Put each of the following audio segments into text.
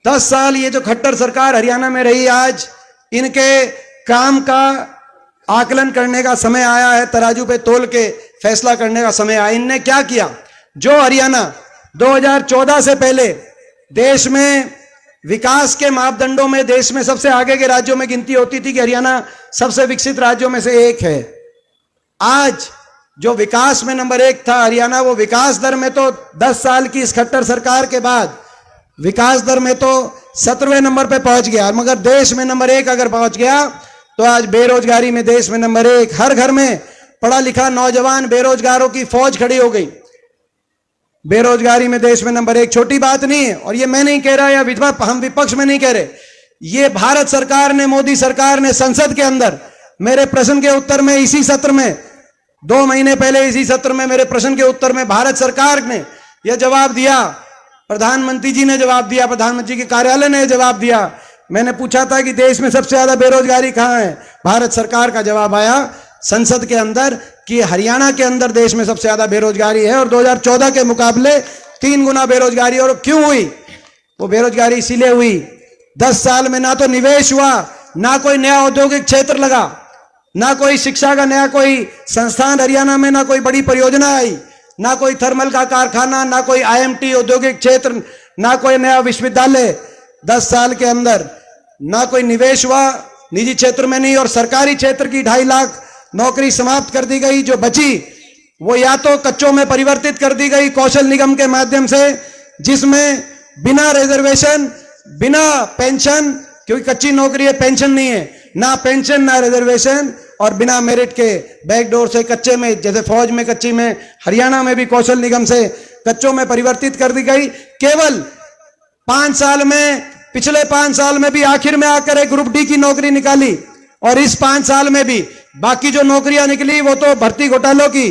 10 साल ये जो खट्टर सरकार हरियाणा में रही, आज इनके काम का आकलन करने का समय आया है, तराजू पे तोल के फैसला करने का समय आया। इनने क्या किया? जो हरियाणा 2014 से पहले देश में विकास के मापदंडों में देश में सबसे आगे के राज्यों में गिनती होती थी कि हरियाणा सबसे विकसित राज्यों में से एक है, आज जो विकास में नंबर 1 था हरियाणा, वो विकास दर में तो 10 साल की इस खट्टर सरकार के बाद विकास दर में तो 17वें नंबर पे पहुंच गया। मगर देश में नंबर 1 अगर पहुंच गया तो आज बेरोजगारी में देश में नंबर 1, हर घर में पढ़ा लिखा नौजवान बेरोजगारों की फौज खड़ी हो गई। बेरोजगारी में देश में नंबर 1 छोटी बात नहीं है। और ये मैं नहीं कह रहा, या हम विपक्ष में नहीं कह रहे, ये भारत सरकार ने, मोदी सरकार ने संसद के अंदर मेरे प्रश्न के उत्तर में, इसी सत्र में 2 महीने पहले इसी सत्र में मेरे प्रश्न के उत्तर में भारत सरकार ने यह जवाब दिया, प्रधानमंत्री जी ने जवाब दिया, प्रधानमंत्री के कार्यालय ने जवाब दिया। मैंने पूछा था कि देश में सबसे ज्यादा बेरोजगारी कहां है, भारत सरकार का जवाब आया संसद के अंदर कि हरियाणा के अंदर देश में सबसे ज्यादा बेरोजगारी है और 2014 के मुकाबले 3 गुना बेरोजगारी। और क्यों हुई वो बेरोजगारी? इसीलिए हुई 10 साल में ना तो निवेश हुआ, ना कोई नया औद्योगिक क्षेत्र लगा, ना कोई शिक्षा का नया कोई संस्थान हरियाणा में, ना कोई बड़ी परियोजना आई, ना कोई थर्मल का कारखाना, ना कोई IMT औद्योगिक क्षेत्र, ना कोई नया विश्वविद्यालय। 10 साल के अंदर ना कोई निवेश हुआ, निजी क्षेत्र में नहीं, और सरकारी क्षेत्र की 2.5 लाख नौकरी समाप्त कर दी गई। जो बची वो या तो कच्चों में परिवर्तित कर दी गई कौशल निगम के माध्यम से, जिसमें बिना रिजर्वेशन, बिना पेंशन, क्योंकि कच्ची नौकरी है, पेंशन नहीं है, ना पेंशन ना रिजर्वेशन, और बिना मेरिट के बैकडोर से कच्चे में, जैसे फौज में कच्ची में, हरियाणा में भी कौशल निगम से कच्चों में परिवर्तित कर दी गई। केवल 5 साल में, पिछले 5 साल में भी आखिर में आकर एक ग्रुप डी की नौकरी निकाली, और इस 5 साल में भी बाकी जो नौकरियां निकली वो तो भर्ती घोटालों की,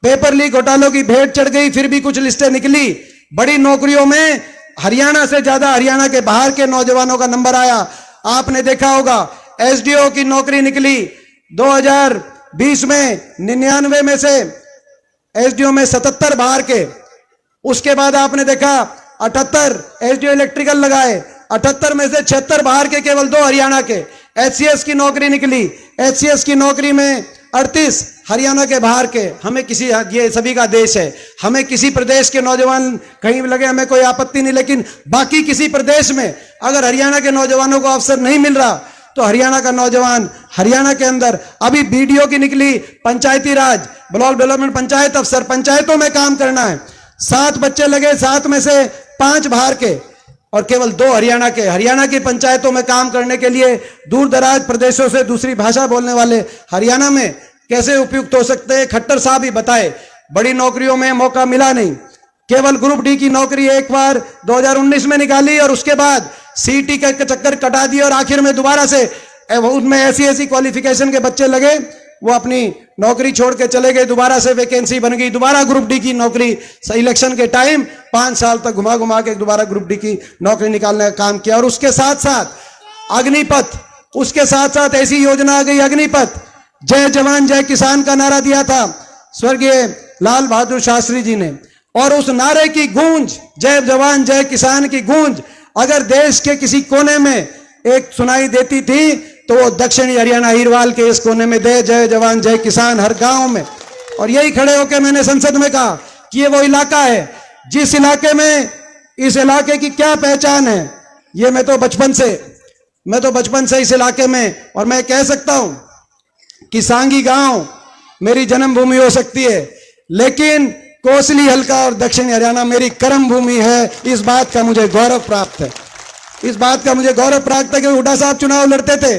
पेपर लीक घोटालों की भेंट चढ़ गई। फिर भी कुछ लिस्टें निकली, बड़ी नौकरियों में हरियाणा से ज्यादा हरियाणा के बाहर के नौजवानों का नंबर आया। आपने देखा होगा SDO की नौकरी निकली 2020 में 99 में से SDO में 77 बाहर के। उसके बाद आपने देखा 78 SDO इलेक्ट्रिकल लगाए, 78 में से 76 बाहर के, केवल 2 हरियाणा के। HCS की नौकरी निकली, HCS की नौकरी में 38 हरियाणा के बाहर के। हमें किसी, ये सभी का देश है, हमें किसी प्रदेश के नौजवान कहीं भी लगे हमें कोई आपत्ति नहीं, लेकिन बाकी किसी प्रदेश में अगर हरियाणा के नौजवानों को अवसर नहीं मिल रहा तो हरियाणा का नौजवान हरियाणा के अंदर, अभी BDO की निकली, पंचायती राज, ब्लॉक डेवलपमेंट पंचायत अफसर, पंचायतों में काम करना है। 7 बच्चे लगे, 7 में से 5 बाहर के और केवल 2 हरियाणा के। हरियाणा की पंचायतों में काम करने के लिए दूर दराज प्रदेशों से दूसरी भाषा बोलने वाले हरियाणा में कैसे उपयुक्त हो सकते हैं? खट्टर साहब ही बताए। बड़ी नौकरियों में मौका मिला नहीं, केवल ग्रुप डी की नौकरी एक बार 2019 में निकाली और उसके बाद CET के चक्कर कटा दिए, और आखिर में दोबारा से उसमें ऐसी क्वालिफिकेशन के बच्चे लगे, वो अपनी नौकरी छोड़ के चले गए, दोबारा से वैकेंसी बन गई, दोबारा ग्रुप डी की नौकरी। इलेक्शन के टाइम 5 साल तक घुमा घुमा के दोबारा ग्रुप डी की नौकरी निकालने का काम किया। और उसके साथ साथ अग्निपथ, उसके साथ साथ ऐसी योजना आ गई अग्निपथ, जय जवान जय किसान का नारा दिया था स्वर्गीय लाल बहादुर शास्त्री जी ने, और उस नारे की गूंज, जय जवान जय किसान की गूंज अगर देश के किसी कोने में एक सुनाई देती थी तो वो दक्षिणी हरियाणा हीरवाल के इस कोने में दे जय जवान जय किसान, हर गांव में। और यही खड़े होकर मैंने संसद में कहा कि ये वो इलाका है जिस इलाके में, इस इलाके की क्या पहचान है। ये मैं तो बचपन से इस इलाके में, और मैं कह सकता हूं कि सांगी गांव मेरी जन्मभूमि हो सकती है, लेकिन कोसली हल्का और दक्षिणी हरियाणा मेरी कर्म भूमि है। इस बात का मुझे गौरव प्राप्त है, इस बात का मुझे गौरव प्राप्त है कि हुड्डा साहब चुनाव लड़ते थे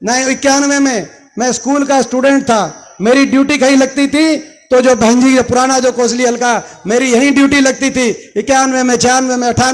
91 में, मैं स्कूल का स्टूडेंट था, मेरी ड्यूटी कहीं लगती थी तो जो बहन जी पुराना जो कोसली हल्का, मेरी यही ड्यूटी लगती थी 91 में, 96 में, 98